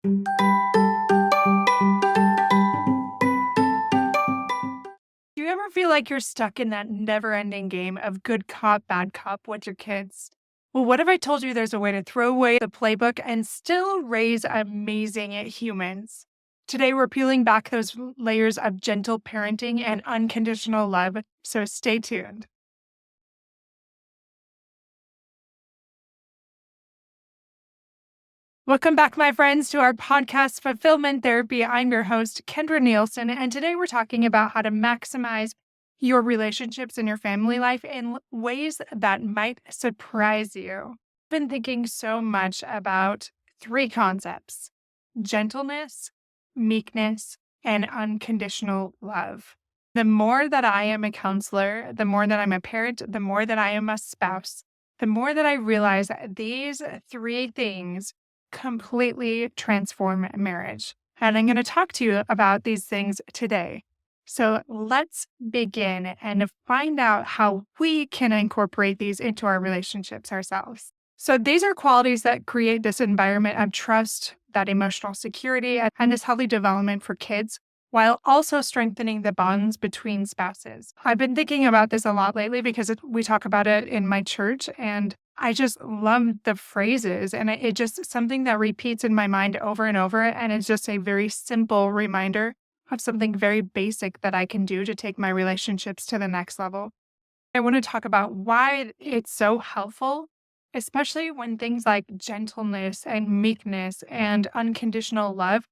Do you ever feel like you're stuck in that never ending game of good cop, bad cop with your kids? Well, what if I told you there's a way to throw away the playbook and still raise amazing humans? Today, we're peeling back those layers of gentle parenting and unconditional love, so stay tuned. Welcome back, my friends, to our podcast, Fulfillment Therapy. I'm your host, Kendra Nielsen, and today we're talking about how to maximize your relationships in your family life in ways that might surprise you. I've been thinking so much about three concepts: gentleness, meekness, and unconditional love. The more that I am a counselor, the more that I'm a parent, the more that I am a spouse, the more that I realize that these three things completely transform marriage. And I'm going to talk to you about these things today. So let's begin and find out how we can incorporate these into our relationships ourselves. So these are qualities that create this environment of trust, that emotional security, and this healthy development for kids, while also strengthening the bonds between spouses. I've been thinking about this a lot lately because we talk about it in my church, and I just love the phrases, and it just something that repeats in my mind over and over. And it's just a very simple reminder of something very basic that I can do to take my relationships to the next level. I want to talk about why it's so helpful, especially when things like gentleness and meekness and unconditional love,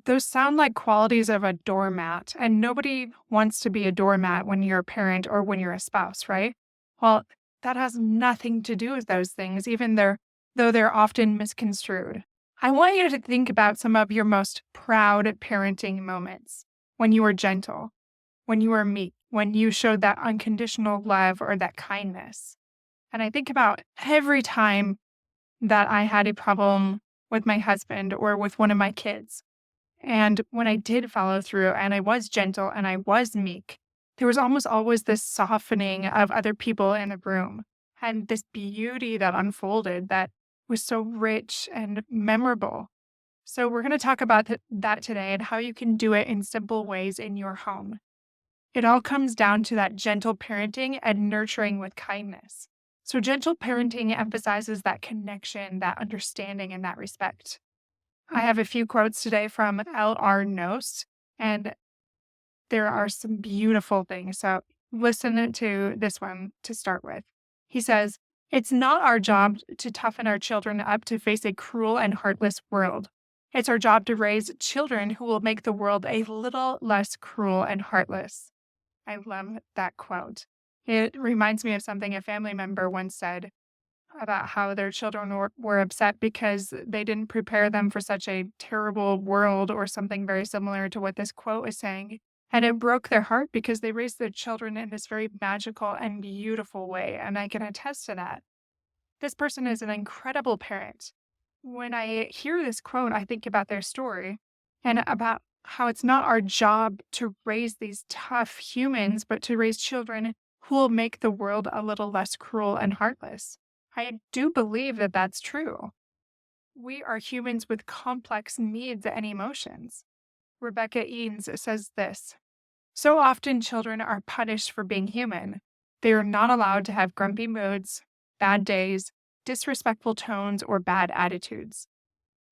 those sound like qualities of a doormat. And nobody wants to be a doormat when you're a parent or when you're a spouse, right? Well, that has nothing to do with those things, though they're often misconstrued. I want you to think about some of your most proud parenting moments: when you were gentle, when you were meek, when you showed that unconditional love or that kindness. And I think about every time that I had a problem with my husband or with one of my kids. And when I did follow through and I was gentle and I was meek, there was almost always this softening of other people in the room and this beauty that unfolded that was so rich and memorable. So, we're going to talk about that today and how you can do it in simple ways in your home. It all comes down to that gentle parenting and nurturing with kindness. So, gentle parenting emphasizes that connection, that understanding, and that respect. I have a few quotes today from L.R. Noce, and there are some beautiful things. So, listen to this one to start with. He says, "It's not our job to toughen our children up to face a cruel and heartless world. It's our job to raise children who will make the world a little less cruel and heartless." I love that quote. It reminds me of something a family member once said about how their children were upset because they didn't prepare them for such a terrible world, or something very similar to what this quote is saying. And it broke their heart because they raised their children in this very magical and beautiful way. And I can attest to that. This person is an incredible parent. When I hear this quote, I think about their story and about how it's not our job to raise these tough humans, but to raise children who will make the world a little less cruel and heartless. I do believe that that's true. We are humans with complex needs and emotions. Rebecca Eanes says this: "So often children are punished for being human. They are not allowed to have grumpy moods, bad days, disrespectful tones, or bad attitudes.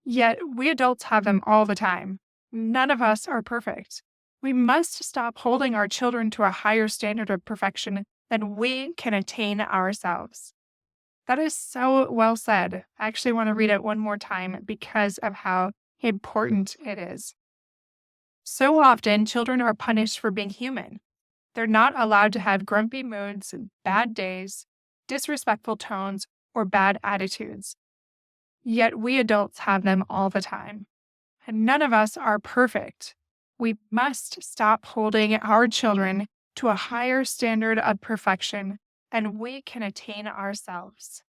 Yet we adults have them all the time. None of us are perfect. We must stop holding our children to a higher standard of perfection than we can attain ourselves." That is so well said. I actually want to read it one more time because of how important it is. So often, children are punished for being human. They're not allowed to have grumpy moods, bad days, disrespectful tones, or bad attitudes. Yet we adults have them all the time. And none of us are perfect. We must stop holding our children to a higher standard of perfection than we can attain ourselves.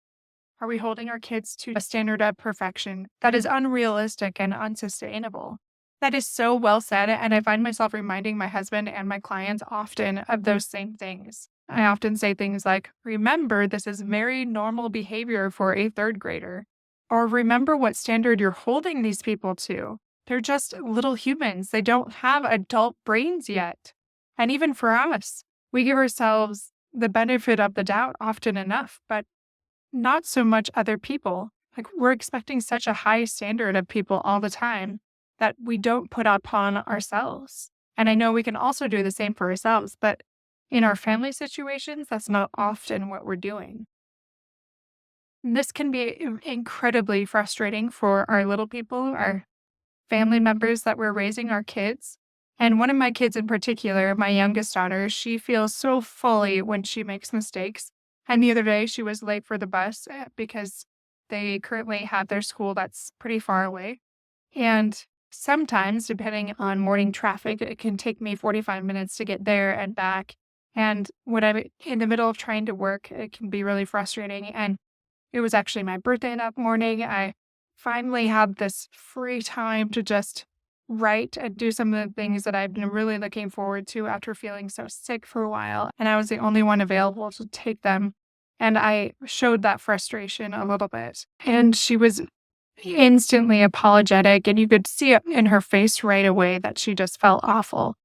Are we holding our kids to a standard of perfection that is unrealistic and unsustainable? That is so well said, and I find myself reminding my husband and my clients often of those same things. I often say things like, "Remember, this is very normal behavior for a third grader," or remember what standard you're holding these people to. They're just little humans. They don't have adult brains yet. And even for us, we give ourselves the benefit of the doubt often enough, but not so much other people. Like we're expecting such a high standard of people all the time that we don't put upon ourselves. And I know we can also do the same for ourselves, but in our family situations, that's not often what we're doing. And this can be incredibly frustrating for our little people, our family members that we're raising, our kids. And one of my kids in particular, my youngest daughter, she feels so fully when she makes mistakes. And the other day, she was late for the bus because they currently have their school that's pretty far away. And sometimes, depending on morning traffic, it can take me 45 minutes to get there and back. And when I'm in the middle of trying to work, it can be really frustrating. And it was actually my birthday that morning. I finally had this free time to just write and do some of the things that I've been really looking forward to after feeling so sick for a while. And I was the only one available to take them. And I showed that frustration a little bit. And she was instantly apologetic. And you could see it in her face right away that she just felt awful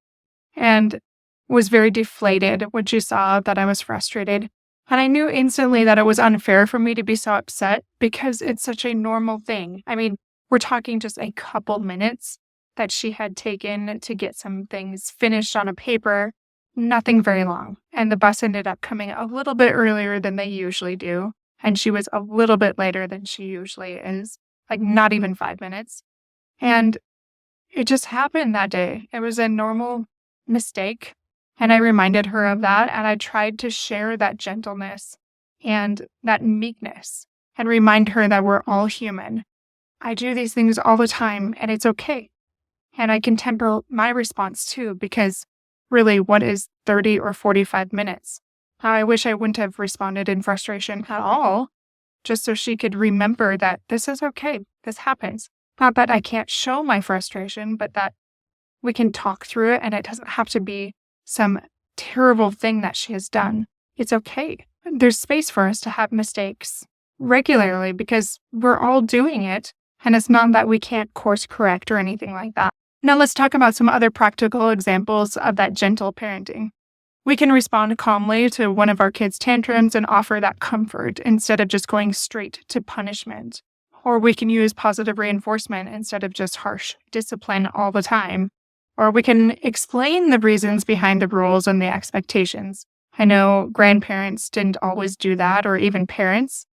and was very deflated when she saw that I was frustrated. And I knew instantly that it was unfair for me to be so upset because it's such a normal thing. I mean, we're talking just a couple minutes that she had taken to get some things finished on a paper, nothing very long. And the bus ended up coming a little bit earlier than they usually do. And she was a little bit later than she usually is, like not even 5 minutes. And it just happened that day. It was a normal mistake. And I reminded her of that. And I tried to share that gentleness and that meekness and remind her that we're all human. I do these things all the time and it's okay. And I can temper my response too, because really, what is 30 or 45 minutes? I wish I wouldn't have responded in frustration at all, just so she could remember that this is okay. This happens. Not that I can't show my frustration, but that we can talk through it and it doesn't have to be some terrible thing that she has done. It's okay. There's space for us to have mistakes regularly because we're all doing it. And it's not that we can't course correct or anything like that. Now let's talk about some other practical examples of that gentle parenting. We can respond calmly to one of our kids' tantrums and offer that comfort instead of just going straight to punishment. Or we can use positive reinforcement instead of just harsh discipline all the time. Or we can explain the reasons behind the rules and the expectations. I know grandparents didn't always do that, or even parents,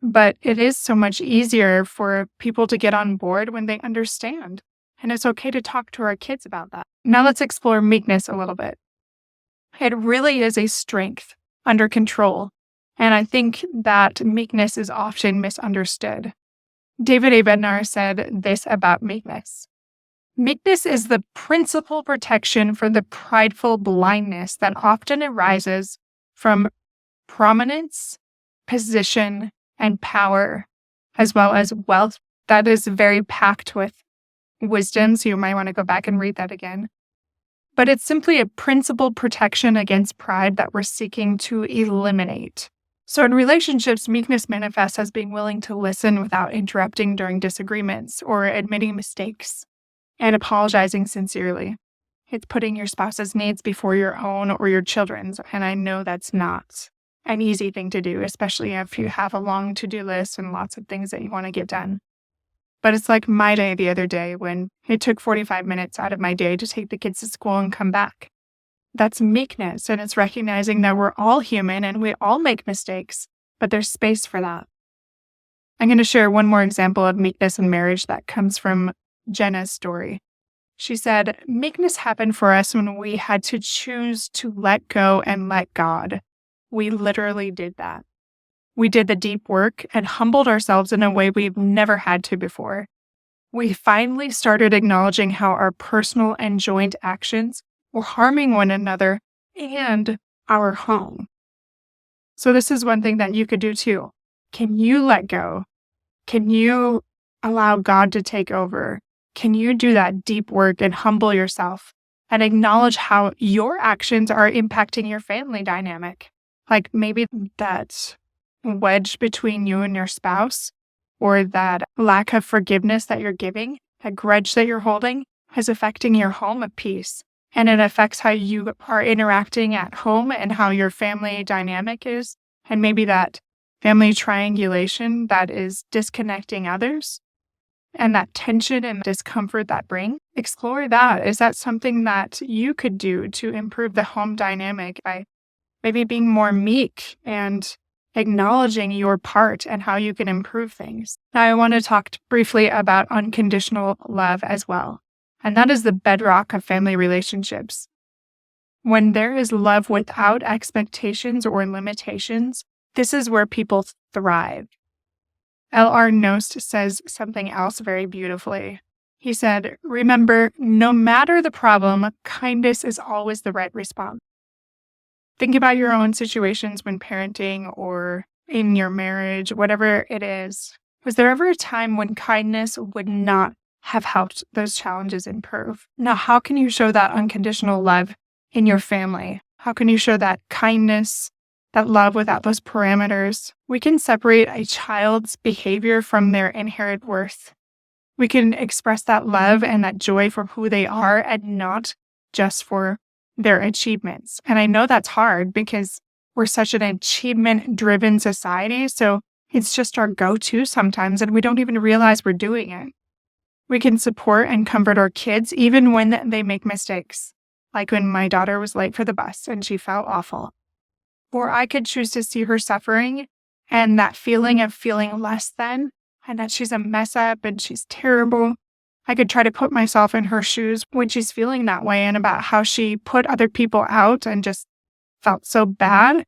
but it is so much easier for people to get on board when they understand. And it's okay to talk to our kids about that. Now let's explore meekness a little bit. It really is a strength under control. And I think that meekness is often misunderstood. David A. Bednar said this about meekness. Meekness is the principal protection for the prideful blindness that often arises from prominence, position, and power, as well as wealth that is very packed with wisdom. So you might want to go back and read that again. But it's simply a principal protection against pride that we're seeking to eliminate. So in relationships, meekness manifests as being willing to listen without interrupting during disagreements or admitting mistakes and apologizing sincerely. It's putting your spouse's needs before your own or your children's. And I know that's not an easy thing to do, especially if you have a long to-do list and lots of things that you want to get done. But it's like my day the other day when it took 45 minutes out of my day to take the kids to school and come back. That's meekness, and it's recognizing that we're all human and we all make mistakes, but there's space for that. I'm going to share one more example of meekness in marriage that comes from Jenna's story. She said, meekness happened for us when we had to choose to let go and let God. We literally did that. We did the deep work and humbled ourselves in a way we've never had to before. We finally started acknowledging how our personal and joint actions were harming one another and our home. So this is one thing that you could do too. Can you let go? Can you allow God to take over? Can you do that deep work and humble yourself and acknowledge how your actions are impacting your family dynamic? Like maybe that wedge between you and your spouse or that lack of forgiveness that you're giving, that grudge that you're holding, is affecting your home of peace. And it affects how you are interacting at home and how your family dynamic is. And maybe that family triangulation that is disconnecting others and that tension and discomfort that bring. Explore that. Is that something that you could do to improve the home dynamic by maybe being more meek and acknowledging your part and how you can improve things? Now, I want to talk briefly about unconditional love as well. And that is the bedrock of family relationships. When there is love without expectations or limitations, this is where people thrive. L.R. Nost says something else very beautifully. He said, "Remember, no matter the problem, kindness is always the right response." Think about your own situations when parenting or in your marriage, whatever it is. Was there ever a time when kindness would not have helped those challenges improve? Now, how can you show that unconditional love in your family? How can you show that kindness, that love without those parameters? We can separate a child's behavior from their inherent worth. We can express that love and that joy for who they are and not just for their achievements. And I know that's hard because we're such an achievement-driven society, so it's just our go-to sometimes, and we don't even realize we're doing it. We can support and comfort our kids even when they make mistakes, like when my daughter was late for the bus and she felt awful. Or I could choose to see her suffering and that feeling of feeling less than, and that she's a mess up and she's terrible. I could try to put myself in her shoes when she's feeling that way and about how she put other people out and just felt so bad.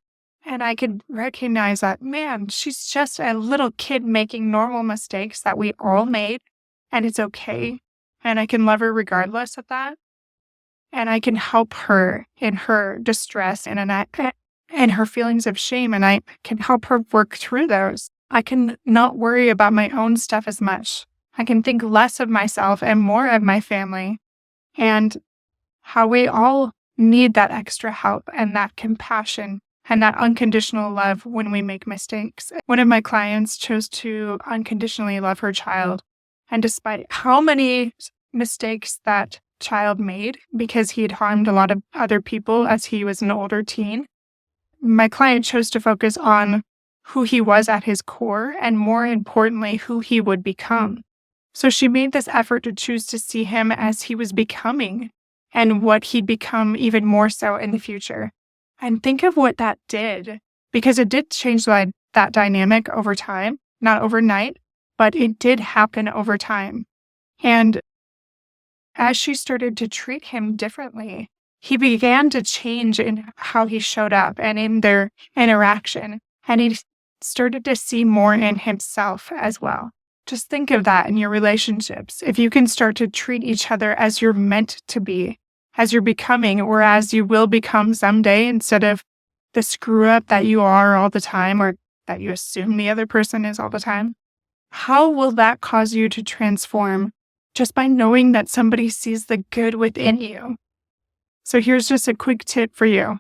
And I could recognize that, man, she's just a little kid making normal mistakes that we all made, and it's okay. And I can love her regardless of that. And I can help her in her distress and her feelings of shame, and I can help her work through those. I can not worry about my own stuff as much. I can think less of myself and more of my family and how we all need that extra help and that compassion and that unconditional love when we make mistakes. One of my clients chose to unconditionally love her child. And despite how many mistakes that child made because he had harmed a lot of other people as he was an older teen, my client chose to focus on who he was at his core and, more importantly, who he would become. So she made this effort to choose to see him as he was becoming and what he'd become even more so in the future. And think of what that did, because it did change that dynamic over time, not overnight, but it did happen over time. And as she started to treat him differently, he began to change in how he showed up and in their interaction. And he started to see more in himself as well. Just think of that in your relationships. If you can start to treat each other as you're meant to be, as you're becoming, or as you will become someday, instead of the screw up that you are all the time or that you assume the other person is all the time, how will that cause you to transform just by knowing that somebody sees the good within you? So here's just a quick tip for you.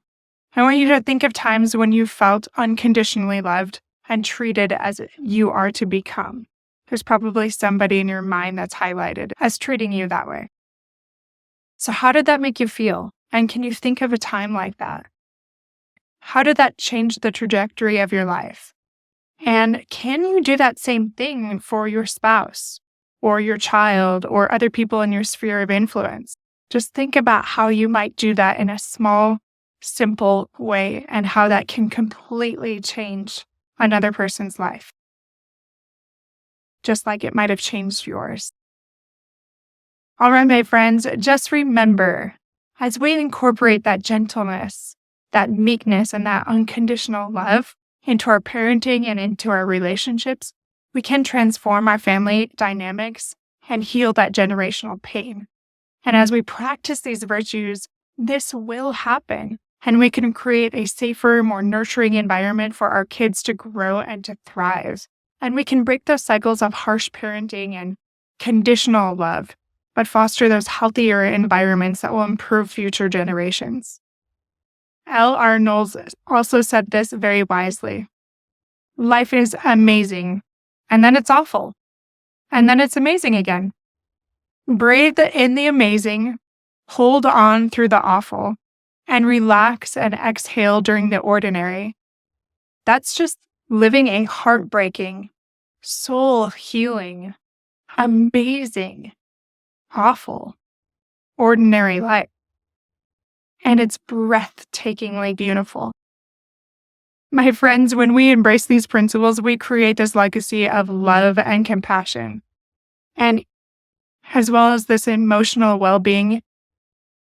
I want you to think of times when you felt unconditionally loved and treated as you are to become. There's probably somebody in your mind that's highlighted as treating you that way. So how did that make you feel? And can you think of a time like that? How did that change the trajectory of your life? And can you do that same thing for your spouse or your child or other people in your sphere of influence? Just think about how you might do that in a small, simple way and how that can completely change another person's life, just like it might have changed yours. All right, my friends, just remember, as we incorporate that gentleness, that meekness, and that unconditional love into our parenting and into our relationships, we can transform our family dynamics and heal that generational pain. And as we practice these virtues, this will happen, and we can create a safer, more nurturing environment for our kids to grow and to thrive. And we can break those cycles of harsh parenting and conditional love, but foster those healthier environments that will improve future generations. L.R. Knowles also said this very wisely. Life is amazing, and then it's awful, and then it's amazing again. Breathe in the amazing, hold on through the awful, and relax and exhale during the ordinary. That's just living a heartbreaking, soul healing, amazing, awful, ordinary life. And it's breathtakingly beautiful. My friends, when we embrace these principles, we create this legacy of love and compassion, and as well as this emotional well-being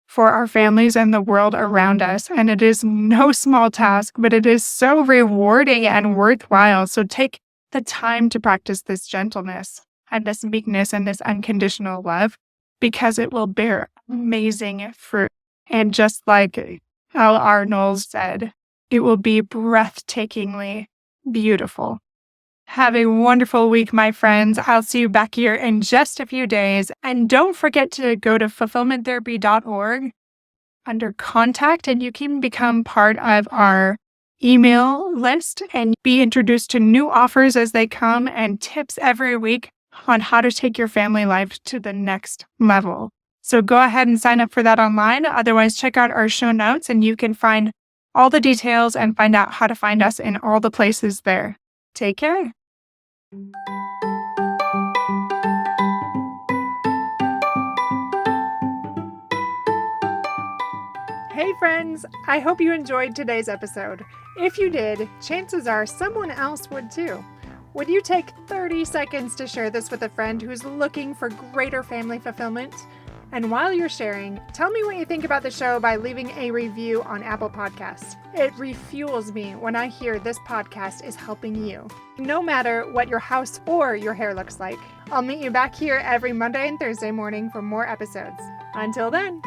for our families and the world around us. And it is no small task, but it is so rewarding and worthwhile. So take the time to practice this gentleness and this meekness and this unconditional love, because it will bear amazing fruit. And just like L. R. Knowles said, it will be breathtakingly beautiful. Have a wonderful week, my friends. I'll see you back here in just a few days. And don't forget to go to fulfillmenttherapy.org under contact, and you can become part of our email list and be introduced to new offers as they come and tips every week on how to take your family life to the next level. So go ahead and sign up for that online. Otherwise, check out our show notes and you can find all the details and find out how to find us in all the places there. Take care. Hey friends, I hope you enjoyed today's episode. If you did, chances are someone else would too. Would you take 30 seconds to share this with a friend who's looking for greater family fulfillment? And while you're sharing, tell me what you think about the show by leaving a review on Apple Podcasts. It refuels me when I hear this podcast is helping you, no matter what your house or your hair looks like. I'll meet you back here every Monday and Thursday morning for more episodes. Until then.